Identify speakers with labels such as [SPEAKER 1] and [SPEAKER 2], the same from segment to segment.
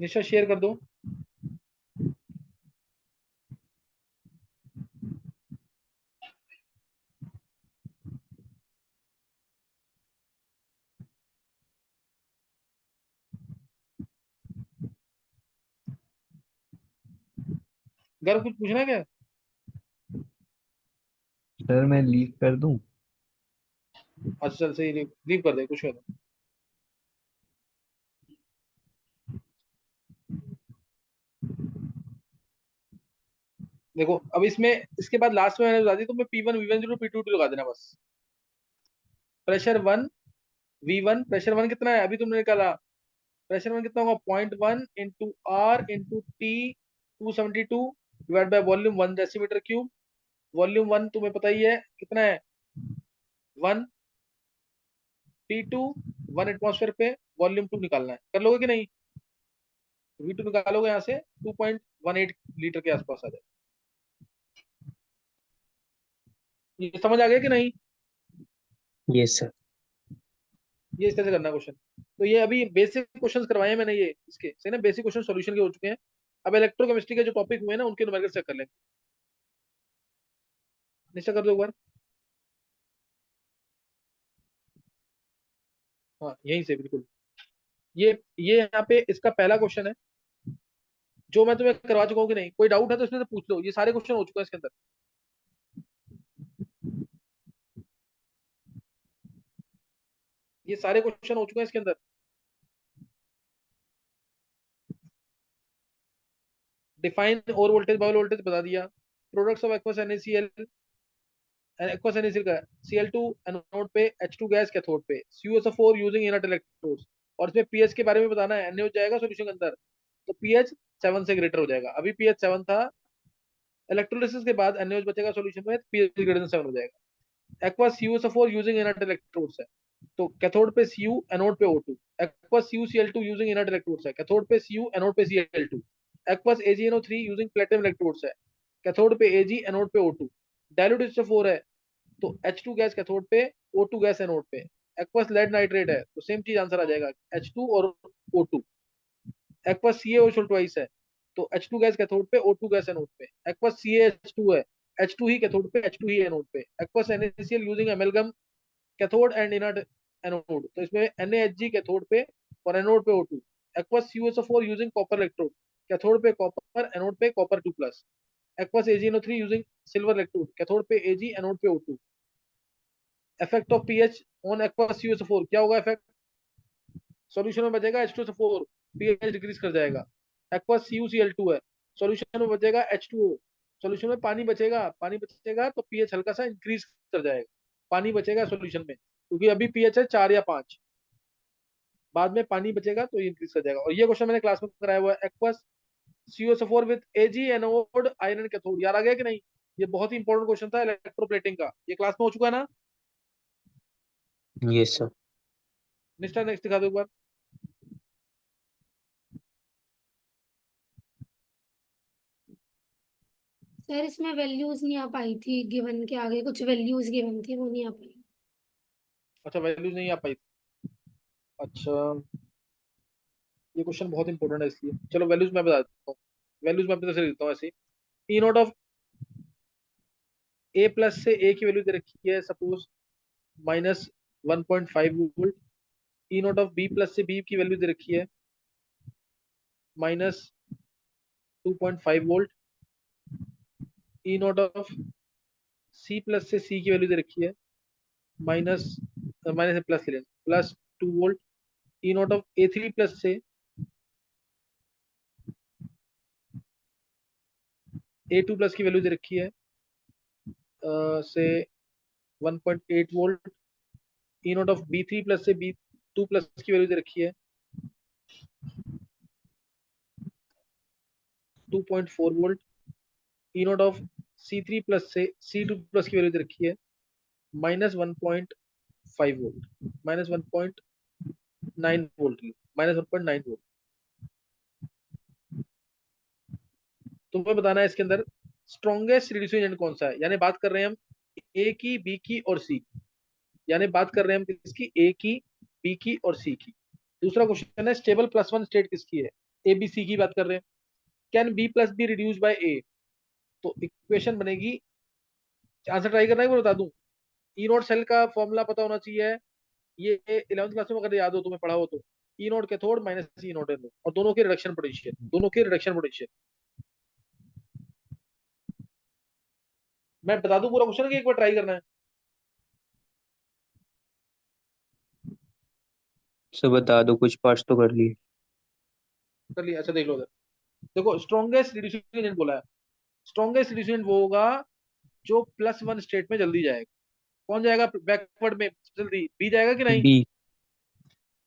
[SPEAKER 1] निशा share कर दो। गर्व कुछ पूछना है क्या?
[SPEAKER 2] सर मैं लीव कर दूं?
[SPEAKER 1] अच्छा चल सही, लीव कर दे, कुछ कर दो। देखो अब इसमें, इसके बाद लास्ट में मैंने बता दी, तो मैं P1 V1 P2 लगा देना बस। Pressure one, V1 pressure one कितना है अभी तुमने निकाला? प्रेशर वन कितना होगा? 0.1 into R into T 272 divide by volume 1 decimetre cube. Volume one तुम्हें पता ही है कितना है, 1। T2 1 एटमॉस्फेयर पे, वॉल्यूम 2 निकालना है, कर लोगे कि नहीं? V2 निकालोगे यहाँ से 2.18 लीटर के आसपास आ जाए। ये समझ आ गया कि नहीं?
[SPEAKER 2] Yes sir.
[SPEAKER 1] ये इस तरह से करना क्वेश्चन। तो ये अभी बेसिक क्वेश्चंस करवाए हैं मैंने, ये इसके सही ना, बेसिक क्वेश्चन सॉल्यूशन के हो चुके हैं। अब इलेक्ट्रोकेमिस्ट्री के जो टॉपिक हुए हैं ना, उनके न्यूमेरिकल चेक कर लेंगे। निश्चय कर दो एक बार। हाँ यहीं से बिल्कुल। ये यहाँ पे इसका पहला क्वेश्चन है, जो मैं तुम्हें करवा चुका हूँ कि नहीं, कोई डाउट है तो इसमें से पूछ लो, ये सारे क्वेश्चन हो चुके हैं इसके अंदर। ये सारे क्वेश्चन हो चुके हैं इसके अंदर। डिफाइन और वोल्टेज बाय वोल्टेज बता दिया। Products of aqueous NaCl, aqueous NaCl का Cl2 एनोड पे, H2 गैस कैथोड पे, CuSO4 यूजिंग इनर्ट इलेक्ट्रोड्स। और इसमें पीएच के बारे में बताना है, Na हो जाएगा सॉल्यूशन के अंदर, तो पीएच 7 से ग्रेटर हो जाएगा। अभी पीएच 7 था, इलेक्ट्रोलिसिस के बाद NaOH बचेगा सॉल्यूशन में, पीएच ग्रेटर देन 7 हो जाएगा। Aqua CuSO4 using inert electrodes है, तो कैथोड पे Cu, एनोड पे O2। Aqua CuCl2 using inert electrodes है, कैथोड पे Cu, एनोड पे Cl2। Aqueous AgNO3 using platinum electrodes है, कैथोड पे Ag, एनोड पे O2। डायल्यूट HCl4 है, तो H2 गैस कैथोड पे, O2 गैस एनोड पे। एक्वस लेड नाइट्रेट है, तो सेम चीज आंसर आ जाएगा, H2 और O2। एक्वस CaO ट्वाइस है, तो H2 गैस कैथोड पे, O2 गैस एनोड पे। एक्वस CaH2 है, H2 ही कैथोड पे, H2 ही एनोड पे। Aqueous NaCl using एमेलगम cathode and inert anode, तो इसमें NaHg कैथोड पे और एनोड पे O2। Aqueous CuSO4 using copper electrode, cathode पे कॉपर, एनोड पे copper 2+। Aqueous AgNO3 using silver electrode, cathode पे Ag, एनोड पे O2। Effect of pH on aqueous CuSO4 क्या होगा इफेक्ट? सॉल्यूशन में बचेगा H2SO4, पीएच डिक्रीज कर जाएगा। एक्वस CuCl2 है, सॉल्यूशन में बचेगा H2O। सॉल्यूशन में पानी बचेगा, पानी बचेगा तो पीएच हल्का सा इंक्रीज कर जाएगा। पानी बचेगा सॉल्यूशन में, क्योंकि अभी पीएच है 4 या 5, बाद में पानी बचेगा तो इंक्रीज कर जाएगा। और ये क्वेश्चन मैंने क्लास में कराया हुआ है, aqueous CuSO4 with Ag anode iron cathode, याद आ गया कि नहीं? ये बहुत ही इंपॉर्टेंट क्वेश्चन था इलेक्ट्रोप्लेटिंग का, ये क्लास में हो चुका है ना।
[SPEAKER 2] Yes sir.
[SPEAKER 1] नेक्स्ट नेक्स्ट दिखा दो एक बार।
[SPEAKER 3] सर इसमें वैल्यूज नहीं आ पाई थी, गिवन के आगे कुछ वैल्यूज गिवन थी, वो नहीं आ पाई।
[SPEAKER 1] अच्छा वैल्यूज नहीं आ पाई। अच्छा, ये क्वेश्चन बहुत इंपॉर्टेंट है इसलिए चलो वैल्यूज मैं बता देता हूँ। वैल्यूज मैं अपनी तरफ से लिखता हूँ ऐसे। E naught of A plus से ए की वैल्यू दे रखी है suppose -1.5 volt. E naught of B plus से बी की वैल्यू दे रखी है -2.5 volt. E naught of C plus से सी की वैल्यू दे रखी है माइनस, माइनस प्लस ले लेना, +2 volt. E naught of A three plus से ए 2 प्लस की वैल्यू दे रखी है से 1.8 volt. E naught of B 3 plus से B2 प्लस की वैल्यू दे रखी है 2.4 volt. E naught of C3 plus से C2 प्लस की वैल्यू दे रखी है -1.5 वोल्ट, -1.9 वोल्ट, -1.9 वोल्ट। तुम्हें बताना है इसके अंदर स्ट्रॉन्गेस्ट रिड्यूसिंग एजेंट कौन सा है, यानी बात कर रहे हैं हम ए की, बी की और सी की। यानी बात कर रहे हैं हम किसकी, ए की, बी की और सी की। दूसरा क्वेश्चन है स्टेबल +1 स्टेट किसकी है? ए बी सी की बात कर रहे हैं। Can B plus be reduce by A, तो इक्वेशन बनेगी, आंसर ट्राई करना है वो बता दूं। ई नॉट सेल का फॉर्मूला पता होना चाहिए, ये 11th क्लास में अगर याद हो, तुम्हें पढ़ा हो तो। E naught cathode minus E naught anode, और दोनों के रिडक्शन पोटेंशियल, दोनों के रिडक्शन पोटेंशियल। मैं बता दूं पूरा क्वेश्चन कि एक बार ट्राई करना है?
[SPEAKER 2] सर बता दो, कुछ पार्ट्स तो कर लिए।
[SPEAKER 1] कर लिया, अच्छा देख लो उधर। देखो, स्ट्रॉन्गेस्ट रिड्यूसिंग एजेंट बोला है। स्ट्रॉन्गेस्ट रिड्यूसिंग एजेंट वो होगा जो +1 स्टेट में जल्दी जाएगा। कौन जाएगा बैकवर्ड में जल्दी? बी जाएगा कि नहीं?
[SPEAKER 2] बी।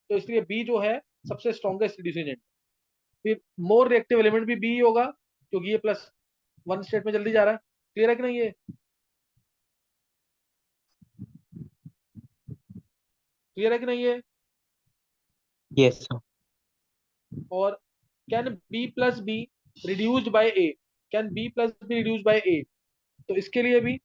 [SPEAKER 1] तो इसलिए बी जो है सबसे स्ट्रॉन्गेस्ट रिड्यूसिंग एजेंट। फिर मोर रिएक्टिव एलिमेंट भी बी होगा, क्योंकि ये +1 स्टेट में जल्दी जा रहा है। क्लियर है कि नहीं? ये क्लियर है कि नहीं? ये
[SPEAKER 2] यस सर।
[SPEAKER 1] और can B plus be reduced by A, can B plus be reduced by A, तो इसके लिए भी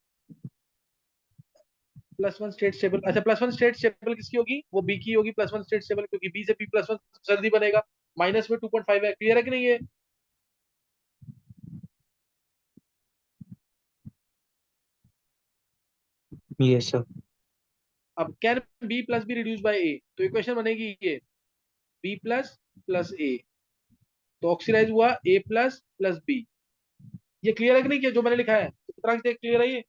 [SPEAKER 1] +1 स्टेट स्टेबल। अच्छा, +1 स्टेट स्टेबल किसकी होगी? वो बी की होगी +1 स्टेट स्टेबल, क्योंकि बी से बी +1 जल्दी बनेगा। माइनस में 2.5 है। क्लियर है कि नहीं? ये
[SPEAKER 2] यस सर।
[SPEAKER 1] अब can B plus be reduce by A, तो इक्वेशन बनेगी ये बी प्लस प्लस ए, तो ऑक्सीडाइज हुआ ए प्लस प्लस बी। ये क्लियर है कि नहीं? जो मैंने लिखा है कितना क्लियर है ये?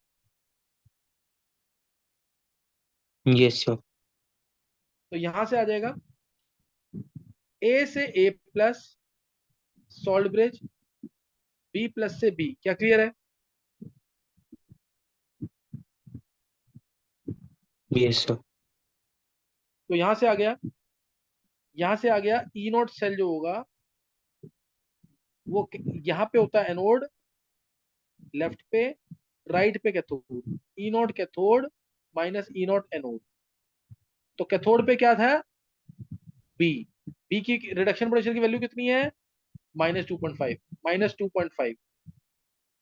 [SPEAKER 2] Yes sir.
[SPEAKER 1] तो यहां से आ जाएगा ए से A plus salt bridge, B plus से बी। क्या क्लियर है?
[SPEAKER 2] Yes sir.
[SPEAKER 1] तो यहां से आ गया, यहां से आ गया ई नोट सेल जो होगा वो यहाँ पे होता है एनोड, लेफ्ट पे, राइट पे कैथोड। ई नोट कैथोड माइनस ई नोट एनोड। तो कैथोड पे क्या था? बी। बी की रिडक्शन पोटेंशियल की वैल्यू कितनी है? -2.5, -2.5।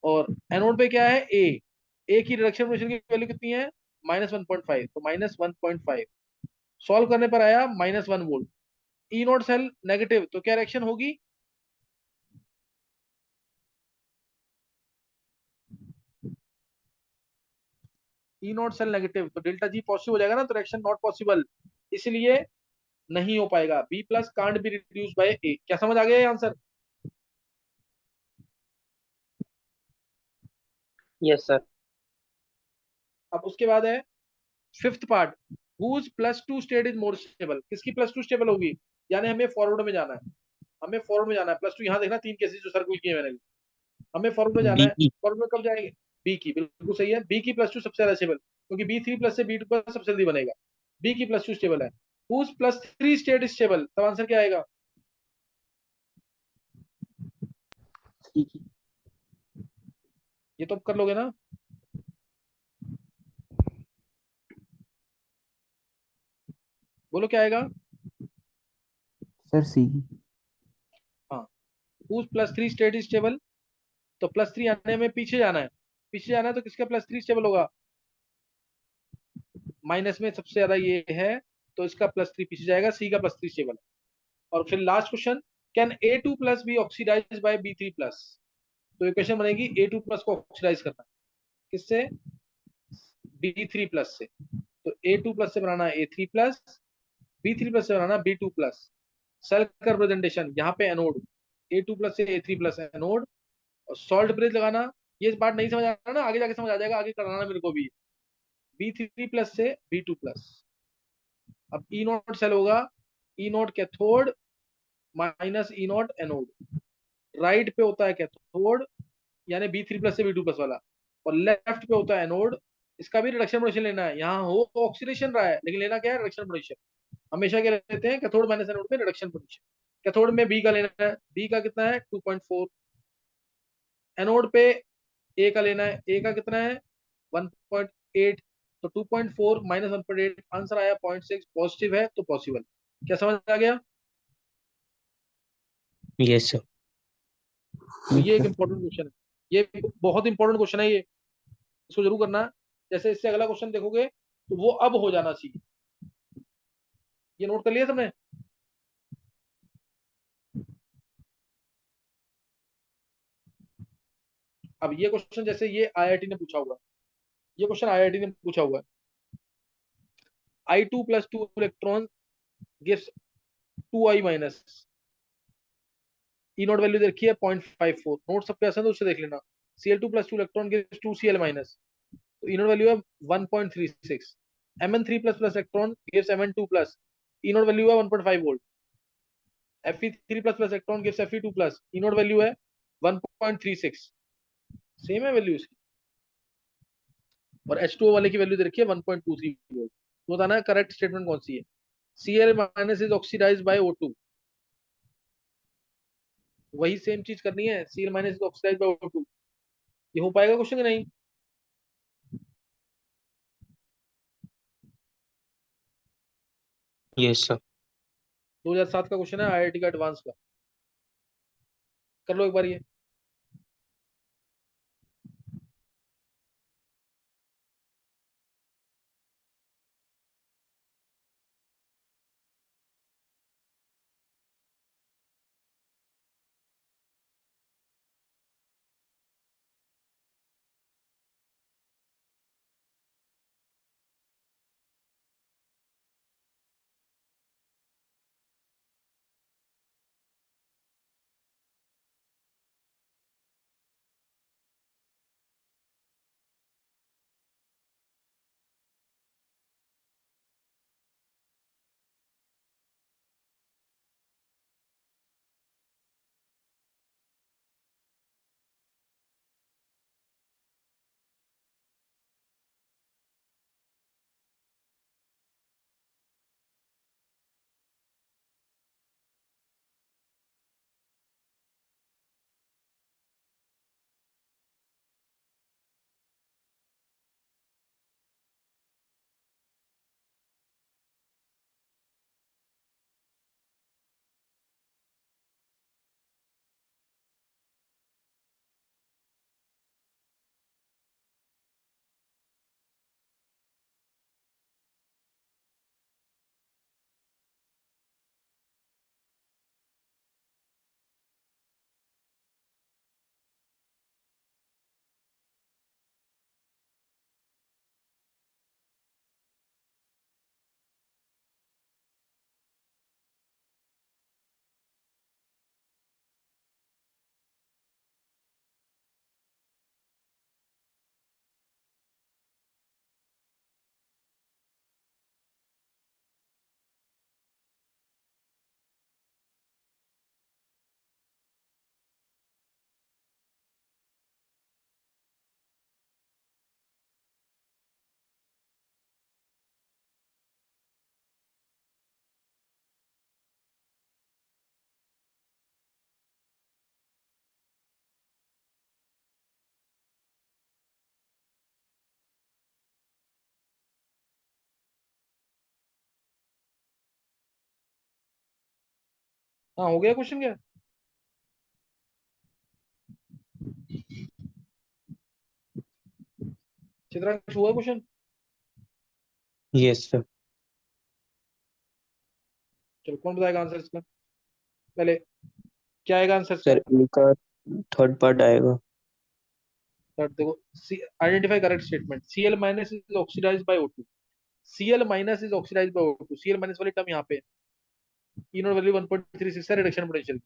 [SPEAKER 1] और एनोड पे क्या है? ए। ए की रिडक्शन पोटेंशियल की वैल्यू कितनी है? -1.5, तो -1.5। सॉल्व करने पर आया -1 वोल्ट। ई नोट सेल नेगेटिव, तो क्या रिएक्शन होगी? ई नॉट सेल नेगेटिव, तो डेल्टा जी पॉजिटिव हो जाएगा ना, तो रिएक्शन नॉट पॉसिबल, इसलिए नहीं हो पाएगा। B plus can't be reduce by A. क्या समझ आ गया ये आंसर?
[SPEAKER 2] Yes sir.
[SPEAKER 1] अब उसके बाद है fifth part, whose +2 state is more stable. किसकी +2 स्टेबल होगी? यानी हमें फॉरवर्ड में जाना है, हमें फॉरवर्ड में जाना है। +2 यहाँ देखना, 3 केसेस जो सर्कल किए मैंने, हमें फॉरवर्ड में जाना
[SPEAKER 2] बी
[SPEAKER 1] है।
[SPEAKER 2] की।
[SPEAKER 1] फॉरवर्ड में कब जाएंगे? बी की, बिल्कुल सही है। बी की +2 सबसे ज्यादा स्टेबल, क्योंकि B3 प्लस से B2 प्लस सबसे जल्दी बनेगा। बी की +2 स्टेबल है। हुज +3 स्टेट स्टेबल, तब आंसर क्या आएगा?
[SPEAKER 2] सी की।
[SPEAKER 1] ये तो कर लोगे ना? बोलो क्या आएगा?
[SPEAKER 2] सर सी की।
[SPEAKER 1] हाँ, हुज +3 स्टेट स्टेबल, तो +3 आने में पीछे जाना है, पीछे जाना है, तो किसका +3 स्टेबल होगा? माइनस में सबसे ज्यादा ये है, तो इसका +3 पीछे जाएगा, सी का +3 स्टेबल है। और फिर last question, can A2 plus B oxidise by B3 plus, तो इक्वेशन बनेगी A2 प्लस को ऑक्सीडाइज करना। किससे? B3 प्लस से। तो A2 प्लस से बनाना A3 प्लस, B3 प्लस से बनाना B2 प्लस। सेल का रिप्रेजेंटेशन यहाँ पे एनोड, A2 प्लस से A3 प्लस एनोड, और सॉल्ट ब्रिज लगाना। ये बात नहीं समझ आ रहा ना, आगे जाके समझ आ जाएगा, आगे कराना मेरे को भी। B3 प्लस से B2 प्लस। अब ई नोट सेल होगा, ई नोट कैथोड माइनस ई नोट एनोड। राइट पे होता है कैथोड, यानी B3 प्लस से B2 प्लस वाला, और लेफ्ट पे होता है एनोड। इसका भी रिडक्शन पोटेंशियल लेना है। यहाँ हो ऑक्सीडेशन रहा है, लेकिन लेना क्या है? Reduction potential. हमेशा क्या लेते हैं? कैथोड माइनस एनोड में रिडक्शन पोटेंशियल। कैथोड में बी का लेना है, बी का कितना है? 2.4। एनोड पे ए का लेना है, ए का कितना है? 1.8। तो 2.4 माइनस 1.8, आंसर आया 0.6। पॉजिटिव है तो पॉसिबल। क्या समझ आ गया?
[SPEAKER 2] Yes sir.
[SPEAKER 1] तो ये एक इंपॉर्टेंट क्वेश्चन है, ये बहुत इंपॉर्टेंट क्वेश्चन है ये, इसको जरूर करना है। जैसे इससे अगला क्वेश्चन देखोगे तो वो अब हो जाना चाहिए। ये नोट कर लिया सबने? अब ये क्वेश्चन जैसे ये आईआईटी ने पूछा हुआ है, ये क्वेश्चन आईआईटी ने पूछा हुआ है, I2 plus 2 electron gives 2I minus, E naught value दे रखी है 0.54, नोट सबके आसान है, उससे देख लेना। Cl2 plus 2 electron gives 2Cl minus, तो ई नॉट वैल्यू है 1.36, Mn3 plus plus electron gives Mn2 plus, ई नॉट वैल्यू है 1.5 volt, Fe3 plus plus electron gives Fe2 plus, ई नॉट वैल्यू है 1.36, सेम है वैल्यू इसकी, और H2O वाले की value दे रखी है 1.23 वोल्ट। तो बताना है करेक्ट स्टेटमेंट कौन सी है। Cl minus is oxidized by O2, वही सेम चीज करनी है, Cl minus is oxidized by O2, ये हो पाएगा क्वेश्चन कि नहीं?
[SPEAKER 2] Yes sir.
[SPEAKER 1] 2007 का क्वेश्चन है, आईआईटी का एडवांस का, कर लो एक बार ये। हाँ हो गया क्वेश्चन क्या? चित्रांश हुआ क्वेश्चन?
[SPEAKER 2] Yes sir.
[SPEAKER 1] चलो कौन बताएगा आंसर इसका पहले, क्या आएगा आंसर इसका?
[SPEAKER 2] सर ए का थर्ड पार्ट आएगा।
[SPEAKER 1] सर देखो, identify correct statement, Cl minus is oxidized by O2, Cl minus is oxidized by O2, Cl minus वाली टर्म यहाँ पे, ई नॉट वैल्यू 1.36 है रिडक्शन पोटेंशियल,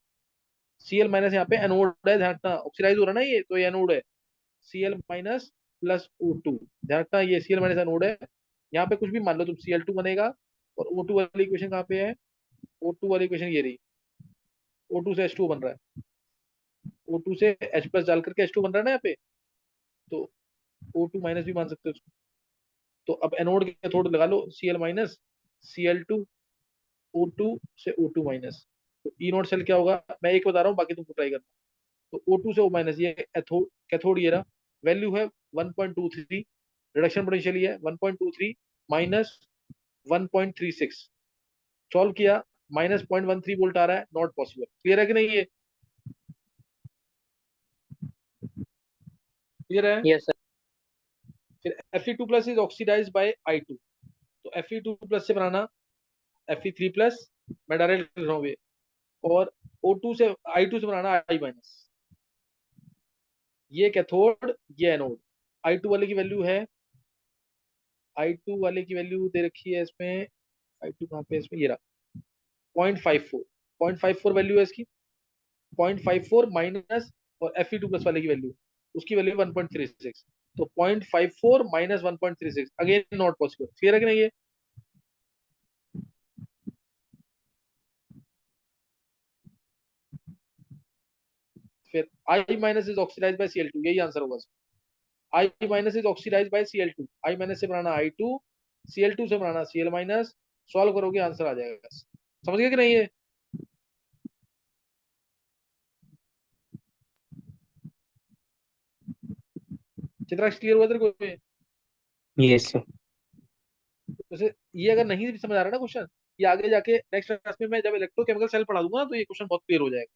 [SPEAKER 1] Cl माइनस यहाँ पे एनोड है, ध्यान रखना ऑक्सीडाइज हो रहा है ना ये, तो ये एनोड है, Cl माइनस प्लस O2, ध्यान रखना ये Cl माइनस एनोड है, यहाँ पे कुछ भी मान लो तुम, Cl2 बनेगा, और O2 वाली इक्वेशन कहाँ पे है, O2 वाली इक्वेशन ये रही, O2 से H2 बन रहा है, O2 से H प्लस डाल करके H2 बन रहा है ना यहाँ पे, तो O2 माइनस भी मान सकते हो उसको। तो अब एनोड के थोड़े लगा लो, Cl माइनस, Cl2, O2 से O2 माइनस, तो ई नोट सेल क्या होगा, मैं एक बता रहा हूँ, बाकी तुमको ट्राई करना। तो O2 से O माइनस, ये कैथोड ये रहा, वैल्यू है 1.23, रिडक्शन पोटेंशियल है 1.23 माइनस 1.36, सॉल्व किया, माइनस 0.13 वोल्ट आ रहा है, नॉट पॉसिबल। क्लियर है कि नहीं ये? क्लियर है?
[SPEAKER 2] Yes sir.
[SPEAKER 1] फिर Fe2 plus is oxidise bye I2, तो Fe2 प्लस से बनाना Fe3 प्लस, मैं डायरेक्ट लिख रहा हूँ ये, और O2 से I2 से बनाना I माइनस, ये कैथोड, ये एनोड। I2 वाले की वैल्यू है, I2 वाले की वैल्यू दे रखी है इसमें। I2 कहाँ पे है इसमें, ये रहा, 0.54। 0.54 वैल्यू है इसकी। 0.54 माइनस, और Fe2 प्लस वाले की वैल्यू, उसकी वैल्यू 1.36। तो 0.54 minus 1.36, again not possible. Clear है कि नहीं ये? फिर I minus is oxidise by Cl2, यही आंसर होगा। I minus is oxidise by Cl2। I minus से बनाना I2, Cl2 से बनाना Cl माइनस। सॉल्व करोगे आंसर आ जाएगा बस। समझ गए कि नहीं ये? चित्रा क्लियर हुआ तेरे को ये?
[SPEAKER 2] Yes sir.
[SPEAKER 1] जैसे ये अगर नहीं भी समझ आ रहा ना क्वेश्चन, ये आगे जाके नेक्स्ट क्लास में मैं जब इलेक्ट्रोकेमिकल सेल पढ़ा दूंगा ना, तो ये क्वेश्चन बहुत क्लियर हो जाएगा।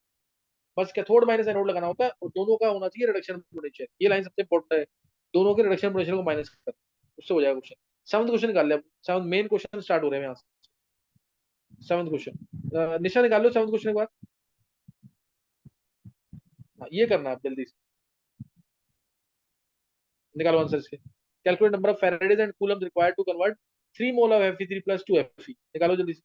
[SPEAKER 1] बस कैथोड माइनस एनोड लगाना होता है, और दोनों का होना चाहिए रिडक्शन पोटेंशियल। ये लाइन सबसे इंपॉर्टेंट है, दोनों के रिडक्शन पोटेंशियल को माइनस कर, उससे हो जाएगा क्वेश्चन। सेवंथ क्वेश्चन निकाल लिया। सेवंथ मेन क्वेश्चन स्टार्ट हो रहे हैं यहाँ से। सेवंथ क्वेश्चन निशा निकाल लो, सेवंथ क्वेश्चन के बाद। हाँ, ये करना है आप जल्दी से। निकालो आंसर इसके। Calculate number of faradays and coulombs required to convert 3 mole of Fe3 plus 2 Fe। निकालो जल्दी से।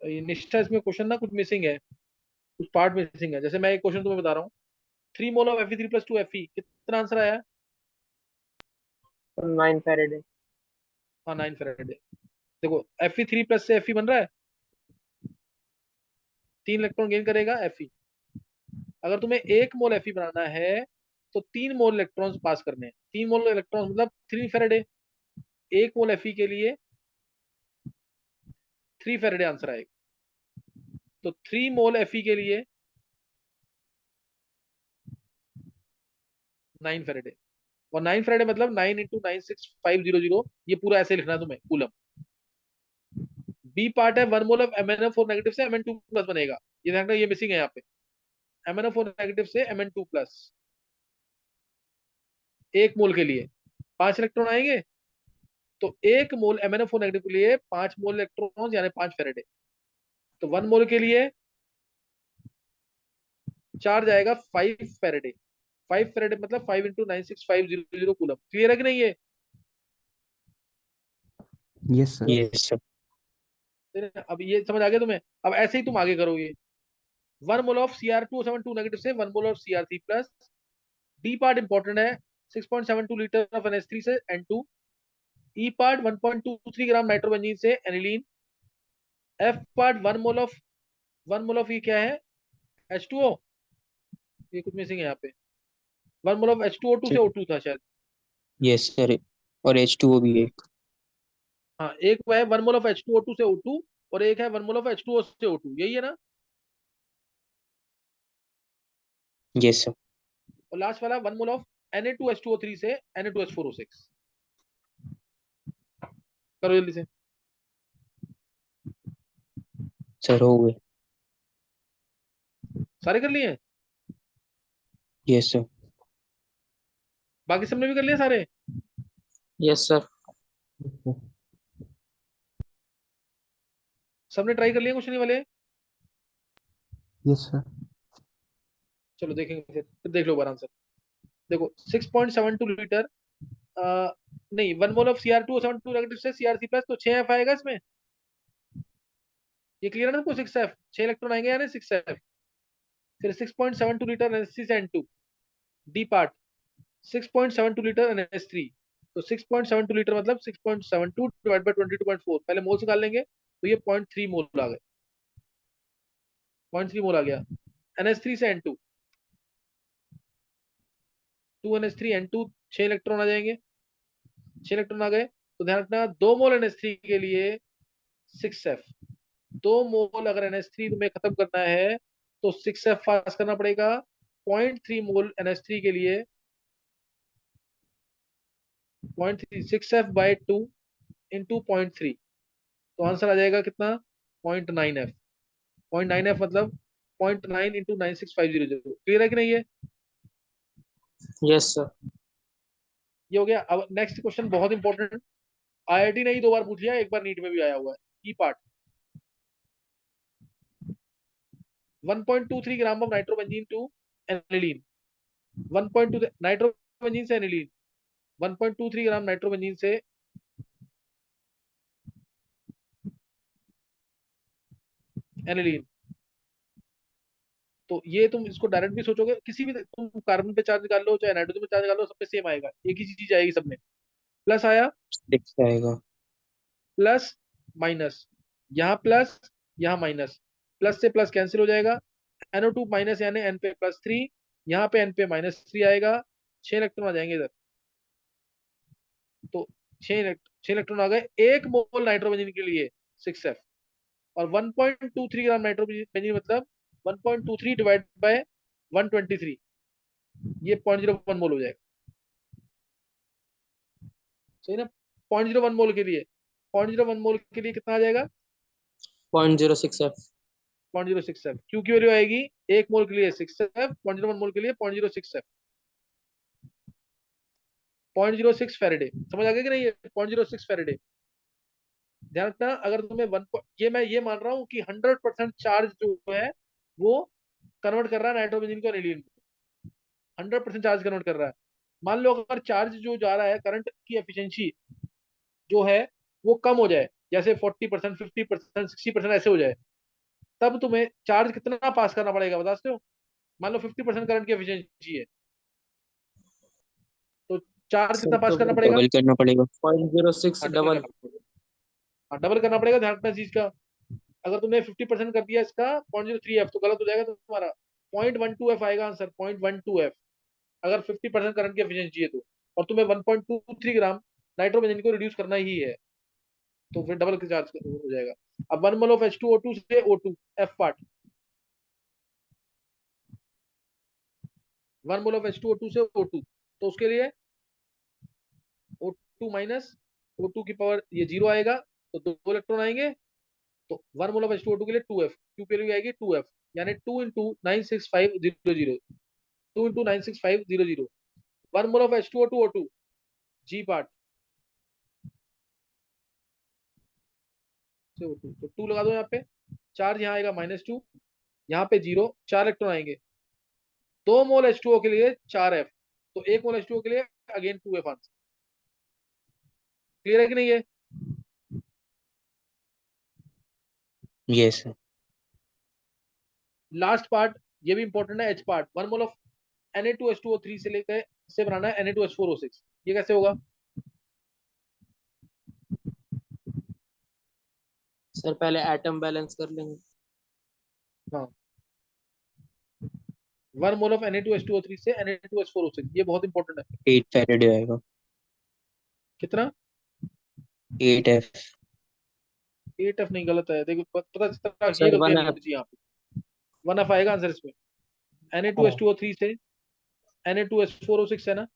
[SPEAKER 1] ये निष्ठा, इसमें क्वेश्चन ना कुछ मिसिंग है, कुछ पार्ट मिसिंग है। जैसे मैं एक क्वेश्चन तुम्हें बता रहा हूँ, 3 mole of Fe3 plus 2 Fe, कितना आंसर आया?
[SPEAKER 4] 9 फैराडे।
[SPEAKER 1] हाँ, 9 फैराडे। देखो Fe3 प्लस से Fe बन रहा है, 3 इलेक्ट्रॉन गेन करेगा Fe। अगर तुम्हें 1 मोल Fe बनाना है, तो 3 मोल इलेक्ट्रॉन्स पास करने हैं। 3 मोल इलेक्ट्रॉन मतलब 3 फैराडे। 1 मोल Fe के लिए 3 फैराडे आंसर आएगा। तो 3 मोल Fe के लिए 9 फैराडे। और 9 फैराडे मतलब 9 × 96500, ये पूरा ऐसे लिखना है तुम्हें, कूलम। बी पार्ट है 1 मोल ऑफ MnO4 नेगेटिव से Mn2 प्लस बनेगा। ये देखना, ये मिसिंग है यहाँ पे, MnO4 नेगेटिव से Mn2 प्लस। 1 मोल के लिए 5 इलेक्ट्रॉन आएंगे, तो 1 मोल MnO4 नेगेटिव के लिए 5 मोल इलेक्ट्रॉन यानी 5 फैराडे। तो 1 मोल के लिए चार्ज आएगा 5 फैराडे। 5 फैराडे मतलब 5 × 96500 कूलम। क्लियर है कि नहीं ये?
[SPEAKER 2] Yes sir.
[SPEAKER 4] Yes sir.
[SPEAKER 1] अब ये समझ आ गया तुम्हें? अब ऐसे ही तुम आगे करोगे। 1 मोल ऑफ Cr272 नेगेटिव से 1 mole of Cr3 plus. D part important है, 6.72 लीटर ऑफ NH3 से N2। ई पार्ट 1.23 ग्राम नाइट्रोबेंजीन से aniline. F part 1 mole of ये क्या है, H2O। ये कुछ मिसिंग है यहाँ पे, 1 मोल ऑफ H2O2 से O2 था शायद।
[SPEAKER 4] यस सर, और H2O भी एक।
[SPEAKER 1] हाँ, एक है 1 मोल ऑफ H2O2 से O2, और एक है 1 मोल ऑफ H2O से O2, यही है ना?
[SPEAKER 4] Yes sir.
[SPEAKER 1] और लास्ट वाला 1 मोल ऑफ Na2H2O3 से Na2H4O6। करो जल्दी से।
[SPEAKER 4] सर हो गए।
[SPEAKER 1] सारे कर लिए हैं?
[SPEAKER 4] Yes sir.
[SPEAKER 1] बाकी सबने भी कर लिया सारे?
[SPEAKER 4] Yes sir.
[SPEAKER 1] सबने ट्राई कर लिया क्वेश्चन वाले?
[SPEAKER 2] Yes sir.
[SPEAKER 1] चलो देखेंगे, फिर देख लो एक बार आंसर। देखो 6.72 लीटर, नहीं, 1 मोल ऑफ Cr272 नेगेटिव से Cr3 प्लस, तो 6F आएगा इसमें। ये क्लियर है ना आपको? 6F, 6 इलेक्ट्रॉन आएंगे यानी 6F। फिर 6.72 लीटर NH3 से N2। D part 6.72 litre NH3, तो 6.72 लीटर मतलब 6.72 डिवाइड बाय 22.4, पहले मोल निकाल लेंगे, तो ये 0.3 मोल आ गए। 0.3 मोल आ गया। NH3 से N2, 2NH3 N2, 6 इलेक्ट्रॉन आ जाएंगे। 6 इलेक्ट्रॉन आ गए, तो ध्यान रखना 2 मोल NH3 के लिए 6F। 2 मोल अगर NH3 तुम्हें खत्म करना है, तो 6F पास करना पड़ेगा। 0.3 मोल NH3 के लिए 0.3, 6F/2 इंटू 0.3, तो आंसर आ जाएगा कितना, 0.9F। 0.9F मतलब 0.9 इंटू 96500। क्लियर है कि नहीं ये?
[SPEAKER 4] Yes sir.
[SPEAKER 1] ये हो गया। अब नेक्स्ट क्वेश्चन बहुत इंपॉर्टेंट, IIT ने ही 2 बार पूछ लिया, एक बार नीट में भी आया हुआ है। E part 1.23 gram of nitrobenzene to aniline. 1.2 nitrobenzene से एनिलीन, 1.23 ग्राम नाइट्रोबेंजीन से एनिलीन। तो ये तुम इसको डायरेक्ट भी सोचोगे, किसी भी तुम कार्बन पे चार्ज निकाल लो चाहे नाइट्रोजन पे चार्ज निकाल लो, सब पे सेम आएगा, एक ही चीज आएगी सब में। प्लस आया,
[SPEAKER 4] 6 आएगा।
[SPEAKER 1] प्लस माइनस, यहाँ प्लस यहाँ माइनस, प्लस से प्लस कैंसिल हो जाएगा। NO2 माइनस यानी N पे +3, यहाँ पे N पे -3 आएगा। 6 इलेक्ट्रॉन आ जाएंगे इधर, तो 6 इलेक्ट्रॉन आ गए। 1 मोल नाइट्रोबेंजीन के लिए 6F, और 1.23 ग्राम नाइट्रोबेंजीन मतलब 1.23 डिवाइड बाय 123, ये 0.01 मोल हो जाएगा। सही ना? 0.01 मोल के लिए, 0.01 मोल के लिए कितना आ जाएगा,
[SPEAKER 4] 0.06F।
[SPEAKER 1] 0.06F। क्यू की वैल्यू आएगी 1 मोल के लिए 6F, 0.01 मोल के लिए 0.06F। 0.06 फैरेडे। समझ आ गया कि नहीं? 0.06 फैरेडे। ध्यान रखना, अगर तुम्हें ये मैं ये मान रहा हूँ कि 100% चार्ज जो है वो कन्वर्ट कर रहा है नाइट्रोबेंजीन को एनिलीन को। 100% चार्ज कन्वर्ट कर रहा है। मान लो अगर चार्ज जो जा रहा है, करंट की एफिशिएंसी जो है वो कम हो जाए, जैसे 40%, 50%, 60% ऐसे हो जाए, तब तुम्हें चार्ज कितना पास करना पड़ेगा बता सकते हो? मान लो 50% करंट की एफिशिएंसी है, तो चार्ज
[SPEAKER 4] सर
[SPEAKER 1] कितना पास
[SPEAKER 4] तो
[SPEAKER 1] करना
[SPEAKER 4] वो
[SPEAKER 1] पड़ेगा?
[SPEAKER 4] डबल करना पड़ेगा, 0.06
[SPEAKER 1] हाँ, डबल
[SPEAKER 4] डबल।
[SPEAKER 1] करना पड़ेगा। हाँ, डबल करना पड़ेगा। ध्यान रखना इस चीज का। अगर तुमने 50% कर दिया इसका 0.03F, तो गलत हो जाएगा तुम्हारा। 0.12F आएगा आंसर, 0.12F, अगर 50% करंट की एफिशिएंसी है तो। और तुम्हें 1.23 ग्राम नाइट्रोबेंजीन को रिड्यूस करना ही है, तो फिर डबल के चार्ज हो जाएगा। अब 1 मोल ऑफ H2O2 से O2, F part 1 mole of H2O2 से O2, तो उसके लिए O2 माइनस O2 की पावर ये 0 आएगा, तो 2 इलेक्ट्रॉन आएंगे, तो 1 मोल ऑफ H2O2 के लिए 2F, Q की वैल्यू आएगी 2F, यानी 2 into 96500, 2 into 96500, 1 mole of H2O2 O2 G part से O2, तो 2 लगा दो यहाँ पे, चार्ज यहाँ आएगा -2, यहाँ पे 0, 4 इलेक्ट्रॉन आएंगे, 2 मोल H2O के लिए 4F, तो 1 मोल H2O के लिए अगेन 2F आंसर। क्लियर है कि नहीं है?
[SPEAKER 2] Yes, sir.
[SPEAKER 1] लास्ट पार्ट ये भी इंपॉर्टेंट है, H part, 1 mole of Na2H2O3 से लेकर से बनाना है Na2H4O6, ये कैसे होगा?
[SPEAKER 4] सर पहले एटम बैलेंस कर लेंगे।
[SPEAKER 1] हाँ, 1 मोल ऑफ Na2H2O3 से Na2H4O6, ये बहुत इंपॉर्टेंट है।
[SPEAKER 2] 8 Faraday आएगा।
[SPEAKER 1] कितना?
[SPEAKER 2] 8F।
[SPEAKER 1] 8F नहीं, गलत है, देखो पता चलता ये
[SPEAKER 4] सर
[SPEAKER 1] गलतियां
[SPEAKER 4] वन
[SPEAKER 1] नहीं होनी चाहिए यहाँ पे। 1F आएगा आंसर इसमें, Na2H2O3 से Na2H4O6 है ना,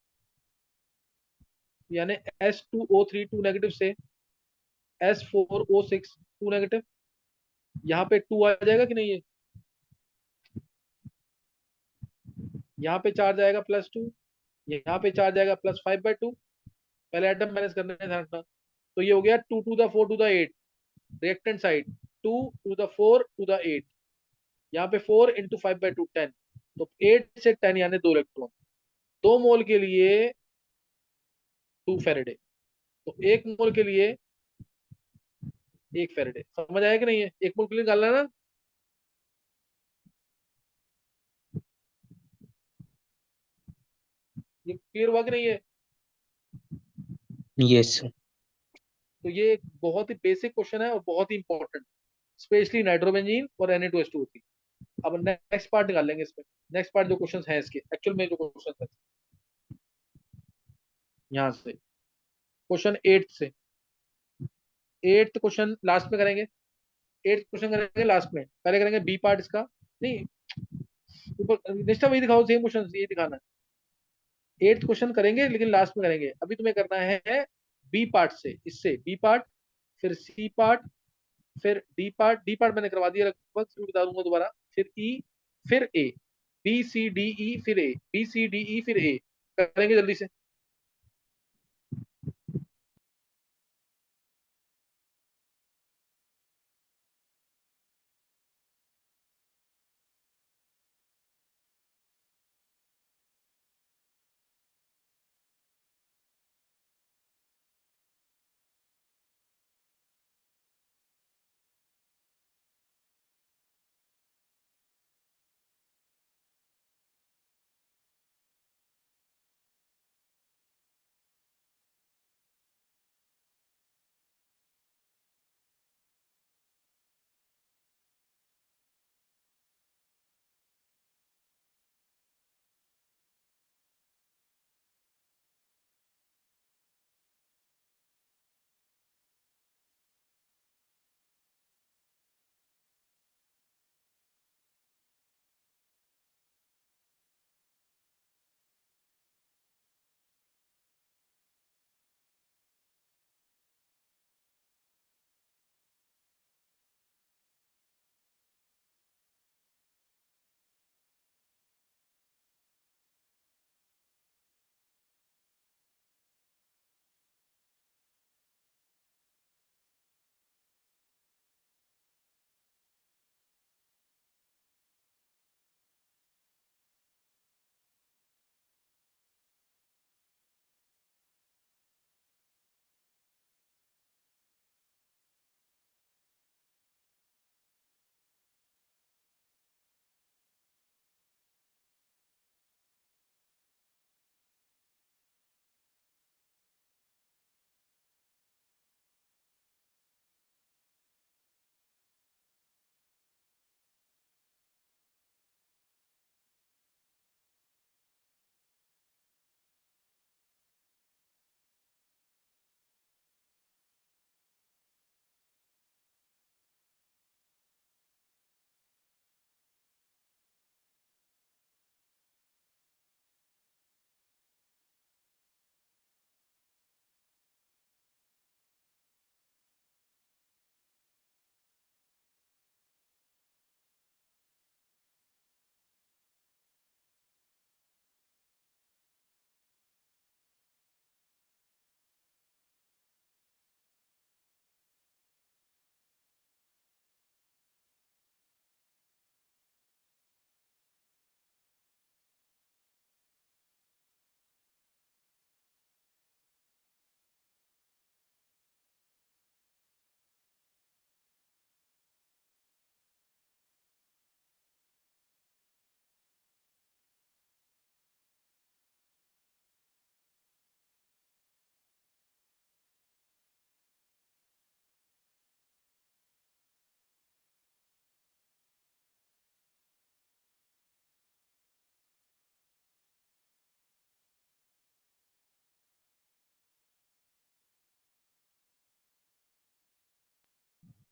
[SPEAKER 1] यानी S2O3 2 नेगेटिव से S4O6 2 नेगेटिव, यहाँ पे 2 आ जाएगा कि नहीं? है यहाँ पे चार्ज आएगा +2, यहाँ पे चार्ज आएगा +5/2, पहले एटम बैलेंस करने में ध्यान रखना। तो ये हो गया 2 to the 4 to the 8, reactant side 2 to the 4 to the 8, यहाँ पे 4 इंटू 5/2 10, तो 8 से 10 यानी 2 इलेक्ट्रॉन, 2 मोल के लिए 2 फेरेडे, तो 1 मोल के लिए 1 फेरेडे। समझ आया कि नहीं है? 1 मोल के लिए निकालना है ना? ये क्लियर हुआ कि नहीं है?
[SPEAKER 2] Yes, sir.
[SPEAKER 1] तो ये एक बहुत ही बेसिक क्वेश्चन है और बहुत ही इंपॉर्टेंट, स्पेशली नाइट्रोबेंजीन और Na2H2O3। अब नेक्स्ट पार्ट निकाल लेंगे इसमें, नेक्स्ट पार्ट जो क्वेश्चन है इसके एक्चुअल में जो क्वेश्चन है यहाँ से, क्वेश्चन 8 से, 8th क्वेश्चन लास्ट में करेंगे, 8th क्वेश्चन करेंगे लास्ट में, पहले करेंगे बी पार्ट इसका, नहीं ऊपर नेक्स्ट टाइम वही दिखाओ, सेम क्वेश्चन ये दिखाना है। 8th क्वेश्चन करेंगे लेकिन लास्ट में करेंगे, अभी तुम्हें करना है बी पार्ट से, इससे बी पार्ट, फिर सी पार्ट, फिर डी पार्ट मैंने करवा दिया लगभग, फिर बता दूंगा दोबारा, फिर ई, फिर ए, बी सी डी ई, फिर ए, बी सी डी ई, फिर ए, करेंगे जल्दी से।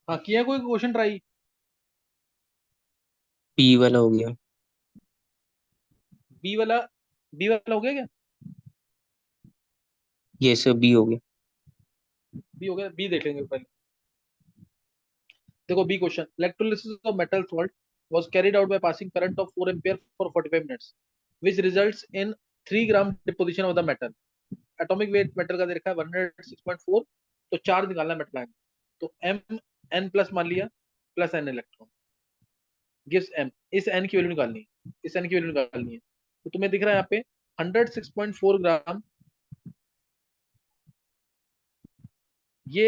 [SPEAKER 1] हाँ, किया कोई क्वेश्चन ट्राई?
[SPEAKER 2] पी वाला हो गया।
[SPEAKER 1] बी वाला, बी वाला हो गया क्या?
[SPEAKER 2] ये सर बी हो गया।
[SPEAKER 1] बी हो गया, बी देख लेंगे पहले। देखो B question, electrolysis of metal salt was carried out by passing current of 4 ampere for 45 minutes which results in 3 gram deposition of the metal. Atomic weight metal का दे रखा है 106.4, तो चार्ज निकालना है मेटल आयन। तो m n प्लस मान लिया, plus n electron gives m। इस n की वैल्यू निकालनी है, इस n की वैल्यू निकालनी है। तो तुम्हें दिख रहा है यहाँ पे 106.4 ग्राम, ये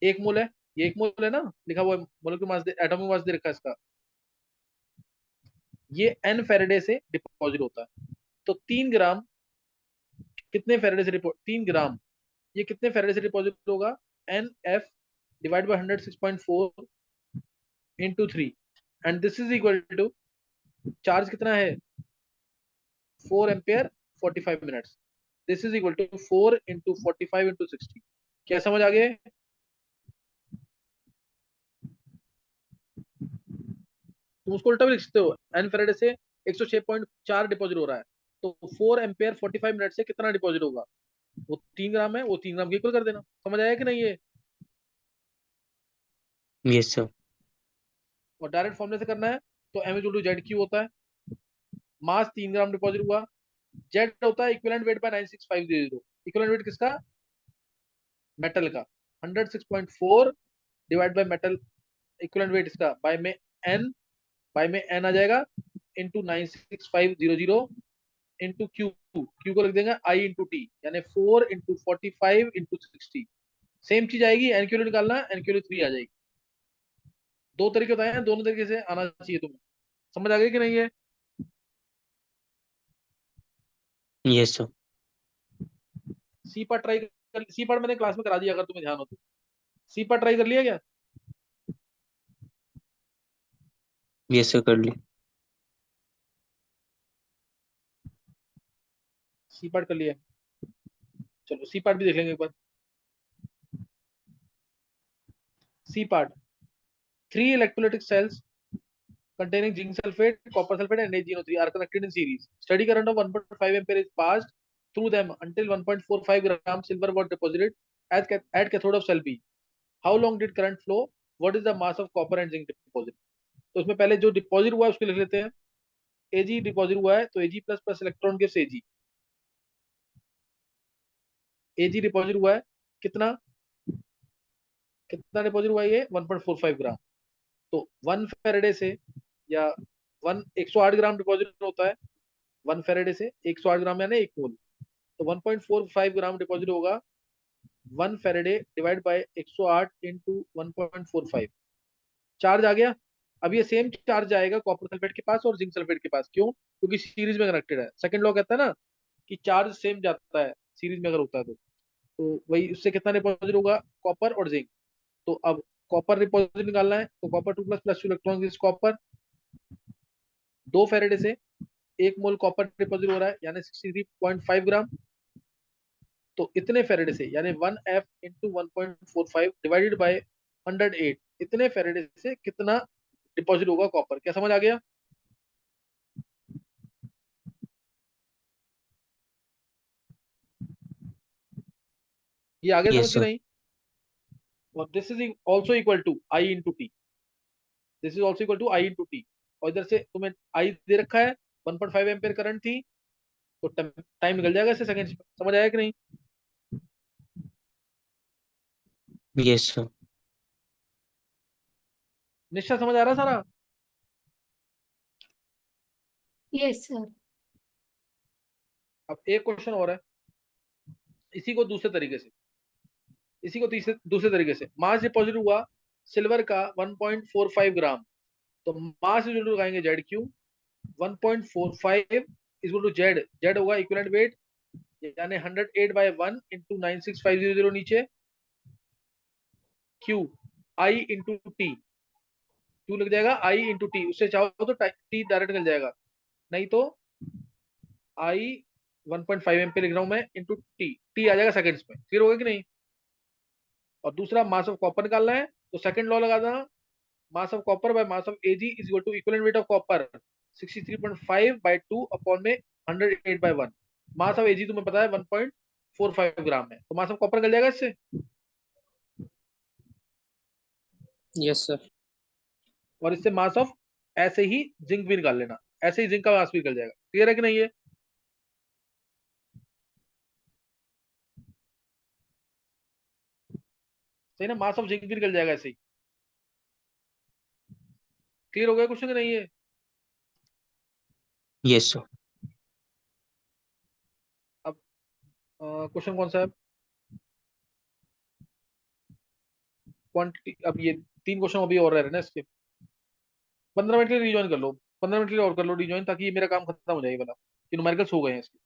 [SPEAKER 1] एक मोल है, ये एक मोल है ना, लिखा हुआ मोलेक्युलर मास, एटॉमिक मास दे रखा है इसका। ये n फेरेडे से डिपॉजिट होता है। तो 3 ग्राम कितने फेरेडे से डिपॉजिट, 3 ग्राम ये कितने फेरेडे से डिपॉजिट होगा? N F divide by 106.4 into 3, and this is equal to, charge कितना है 4 ampere 45 minutes, this is equal to 4 into 45 into 60। क्या समझ आ गया? तुम उसको उल्टा भी लिख सकते हो, एन फेरेडे से 106.4 डिपॉजिट हो रहा है, तो 4 एम्पियर 45 मिनट से कितना डिपॉजिट होगा? वो 3 ग्राम है, वो 3 ग्राम की इक्वल कर देना। समझ आया कि नहीं ये?
[SPEAKER 2] Yes sir.
[SPEAKER 1] और डायरेक्ट फॉर्मूले से करना है तो M equal to Z Q होता है। मास 3 ग्राम डिपॉजिट हुआ, जेड होता है equivalent weight by 96500। Equivalent weight किसका? मेटल का। 106.4 divide by metal, equivalent weight इसका बाय में एन, बाय में एन आ जाएगा इंटू 96500 इंटू क्यू, क्यू को लिख देंगे आई इंटू टी, यानी 4 इंटू 45 इंटू 60। सेम चीज आएगी, एन क्यू निकालना, एन क्यू 3 आ जाएगी। दो तरीके बताए हैं, दोनों तरीके से आना चाहिए तुम्हें। समझ आ गई कि नहीं है?
[SPEAKER 2] Yes sir.
[SPEAKER 1] C part try कर, सी पार्ट मैंने क्लास में करा दिया अगर तुम्हें ध्यान हो तो। सी पार्ट ट्राई कर लिया क्या?
[SPEAKER 2] यस सर कर ली।
[SPEAKER 1] सी पार्ट कर लिया, चलो सी पार्ट भी देख लेंगे एक बार। C part, 3 electrolytic cells containing zinc sulfate, copper sulfate, and AgNO3 are connected in series. Steady current of 1.5 ampere is passed through them until 1.45 gram silver was deposited at cathode of cell B. How long did current flow? What is the mass of copper and zinc deposit? तो उसमें पहले जो deposit हुआ है उसको लिख लेते हैं। Ag डिपॉजिट हुआ है तो Ag plus plus electron gives Ag। Ag deposit हुआ है, कितना कितना डिपॉजिट हुआ है? ये 1.45 ग्राम। तो 1 फेरेडे से, या 108 ग्राम डिपॉजिट होता है 1 फेरेडे से, 108 ग्राम यानी 1 मोल। तो 1.45 ग्राम डिपॉजिट होगा 1 faraday divide by 108 into 1.45। Charge आ गया। अब ये सेम चार्ज आएगा कॉपर सल्फेट के पास और जिंक सल्फेट के पास। क्यों? क्योंकि सीरीज में कनेक्टेड है। सेकंड लॉ कहता है ना कि चार्ज सेम जाता है सीरीज में अगर होता है तो वही उससे कितना डिपॉजिट होगा कॉपर और जिंक। तो अब कॉपर डिपॉजिट निकालना है, तो copper 2 plus 2 electron copper. 2 Faraday से 1 मोल कॉपर डिपॉजिट हो रहा है यानी 63.5 ग्राम। तो इतने फेरेडे से यानी 1f इंटू 1.45 डिवाइडेड बाय 108, इतने फेरेडे से कितना डिपॉजिट होगा कॉपर। क्या समझ आ गया? ये आगे समझ
[SPEAKER 2] यस
[SPEAKER 1] की
[SPEAKER 2] सर।
[SPEAKER 1] नहीं? और this is also equal to I into T, this is also equal to I into T. और इधर से तुम्हें आई दे रखा है, 1.5 एम्पियर करंट थी, तो टाइम निकल जाएगा इससे सेकंड। समझ आया कि नहीं?
[SPEAKER 2] Yes sir.
[SPEAKER 1] निश्चय समझ आ रहा है सारा?
[SPEAKER 3] Yes sir.
[SPEAKER 1] अब एक क्वेश्चन और है, इसी को दूसरे तरीके से, इसी को तीसरे दूसरे तरीके से। मास डिपॉजिट हुआ सिल्वर का 1.45 ग्राम, तो मास इज लगाएंगे Z Q. 1.45 is to Z, Z होगा इक्विवेलेंट वेट यानी 108 बाय 1 इंटू 96500 नीचे, Q I into T, Q लग जाएगा आई इंटू टी। उससे चाहो तो टी डायरेक्ट निकल जाएगा, नहीं तो आई 1.5 एम्पियर लिख रहा हूं मैं इंटू टी, टी आ जाएगा सेकंड्स में। क्लियर होगा कि नहीं? और दूसरा मास ऑफ कॉपर निकालना है, तो सेकंड लॉ लगा देना, mass of copper by mass of Ag is equal to equivalent weight of copper 63.5 by 2 upon में 108 बाय 1। मास ऑफ Ag तुम्हें पता है 1.45 ग्राम है, तो मास ऑफ कॉपर निकल जाएगा इससे।
[SPEAKER 4] Yes sir.
[SPEAKER 1] और इससे मास ऑफ ऐसे ही जिंक भी निकाल लेना, ऐसे ही जिंक का मास भी निकल जाएगा। क्लियर है कि नहीं? है सही ना, मास ऑफ जिंक भी निकल जाएगा ऐसे ही। क्लियर हो गया क्वेश्चन कि नहीं है?
[SPEAKER 2] Yes sir.
[SPEAKER 1] अब क्वेश्चन कौन सा है? क्वांटिटी। अब ये 3 क्वेश्चन अभी और रह रहे हैं ना इसके। 15 मिनट के लिए रिज्वाइन कर लो, 15 मिनट के लिए और कर लो रिज्वाइन, ताकि ये मेरा काम खत्म हो जाए, ये वाला कि न्यूमेरिकल्स हो गए हैं इसके।